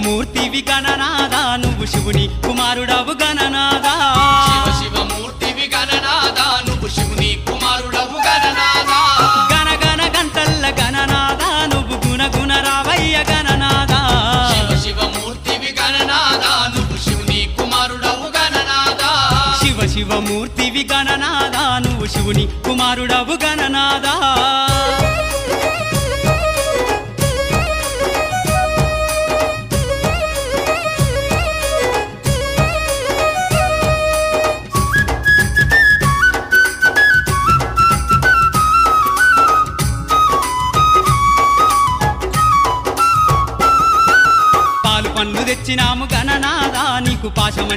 శివమూర్తివి గణనాదా నువ్వు శివుని కుమారుడవు గణనాదా శివమూర్తివి గణనాదా నువ్వు శివుని కుమారుడవు గణనాదా గణగణ గంటల్ల గణనాదా నువ్వు గుణగుణ రావయ్య గణనాదా శివమూర్తివి గణనాదా నువ్వు శివుని కుమారుడవు గణనాదా శివమూర్తివి గణనాదా నువ్వు శివుని కుమారుడవు గణనాదా పాలు పండ్లు తెచ్చినాము గణనాదా నీకు పాశం